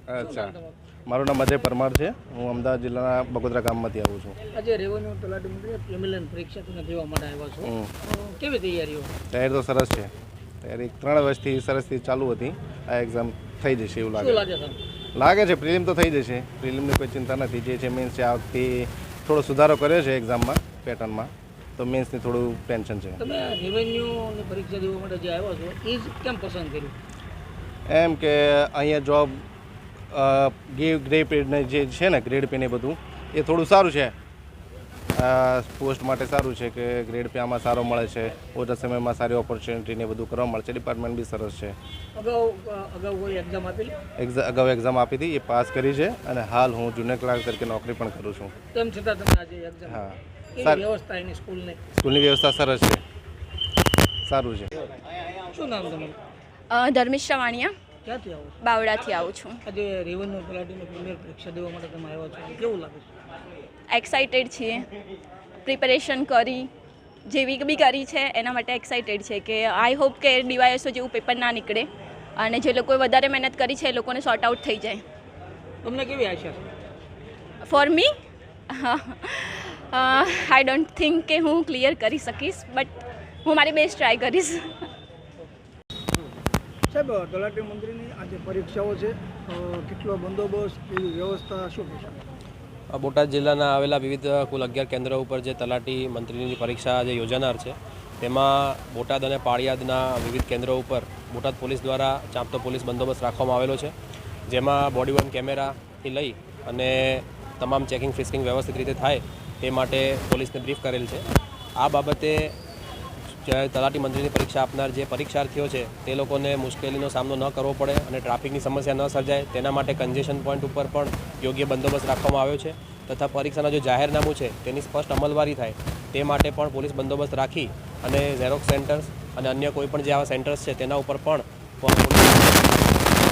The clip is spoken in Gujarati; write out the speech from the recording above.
અચ્છા, મારું નામ અજય પરમાર છે. હું અમદાવાદ જિલ્લાના બગોદરા ગામમાંથી આવું છું. આજે રેવન્યુ તલાટી મંત્રી પ્રેમિલન પરીક્ષા તમે દેવા માટે આવ્યા છો, કેવી તૈયારીઓ? તૈયારી તો સરસ છે. તૈયારી 3 વર્ષથી સરસથી ચાલુ હતી. આ એક્ઝામ થઈ જશે એવું શું લાગે લાગે તમને? લાગે છે. પ્રિલિમ તો થઈ જશે. પ્રિલિમની કોઈ ચિંતા નથી. જે છે મેન્સ છે, આ વખતે થોડો સુધારો કર્યો છે એક્ઝામમાં, પેટર્નમાં, તો મેન્સની થોડું ટેન્શન છે. તમે રેવન્યુની પરીક્ષા દેવા માટે જે આવ્યા છો એ જ કેમ પસંદ કર્યું? એમ કે અહીંયા જોબ ગ્રેડ પેને જે છે ને, ગ્રેડ પેને બધું એ થોડું સારું છે. પોસ્ટ માટે સારું છે કે ગ્રેડ પે આમાં સારો મળે છે. ઓછા સમયમાં સારી ઓપોર્ચ્યુનિટી ને બધું કરવા મળે છે. ડિપાર્ટમેન્ટ બી સરસ છે. અગાઉ કોઈ એક્ઝામ આપેલી? અગાઉ એક્ઝામ આપી હતી, એ પાસ કરી છે અને હાલ હું જુનિયર ક્લાર્ક તરીકે નોકરી પણ કરું છું. તેમ છતાં તમે આજે એક્ઝામ, હા, કેવી વ્યવસ્થા એની સ્કૂલની? સ્કૂલની વ્યવસ્થા સરસ છે, સારું છે. શું નામ તમારું? ધર્મિષ્ઠા વાણિયા, ક્યાંથી આવો છો? બાવડાથી આવું છું. આજે રેવન્યુ તલાટીની પ્રીમિયર પરીક્ષા દેવા માટે તમે આવ્યા છો, કેવું લાગે છે? એક્સાઇટેડ છીએ. પ્રિપેરેશન કરી જેવી બી કરી છે એના માટે એક્સાઇટેડ છે કે આઈ હોપ કે ડીવાયએસઓ જેવું પેપર ના નીકળે અને જે લોકોએ વધારે મહેનત કરી છે એ લોકોને સોર્ટ આઉટ થઈ જાય. તમને કેવી આશા છે? For me I don't think કે હું ક્લિયર કરી શકીશ, બટ હું મારી બેસ્ટ ટ્રાય કરીશ. સાહેબ, તલાટી મંત્રીની આજે પરીક્ષાઓ છે, કેટલો બંદોબસ્ત, કેવી વ્યવસ્થા, શું કહેશો? બોટાદ જિલ્લાના આવેલા વિવિધ કુલ 11 કેન્દ્રો ઉપર જે તલાટી મંત્રીની પરીક્ષા જે યોજાનાર છે તેમાં બોટાદ અને પાળિયાદના વિવિધ કેન્દ્રો ઉપર બોટાદ પોલીસ દ્વારા ચાંપતો પોલીસ બંદોબસ્ત રાખવામાં આવેલો છે, જેમાં બોડી વન કેમેરાથી લઈ અને તમામ ચેકિંગ ફિસ્કિંગ વ્યવસ્થિત રીતે થાય તે માટે પોલીસને બ્રીફ કરેલ છે. આ બાબતે તલાટી મંત્રીની પરીક્ષા આપનાર જે પરીક્ષાર્થીઓ છે તે લોકોને મુશ્કેલીનો સામનો ન કરવો પડે અને ટ્રાફિકની સમસ્યા ન સર્જાય તેના માટે કન્જેશન પોઈન્ટ ઉપર પણ યોગ્ય બંદોબસ્ત રાખવામાં આવ્યો છે તથા પરીક્ષાના જો જાહેરનામું છે તેની સ્પષ્ટ અમલવારી થાય તે માટે પણ પોલીસ બંદોબસ્ત રાખી અને ઝેરોક્સ સેન્ટર્સ અને અન્ય કોઈ પણ જે આવા સેન્ટર્સ છે તેના ઉપર પણ પોલીસ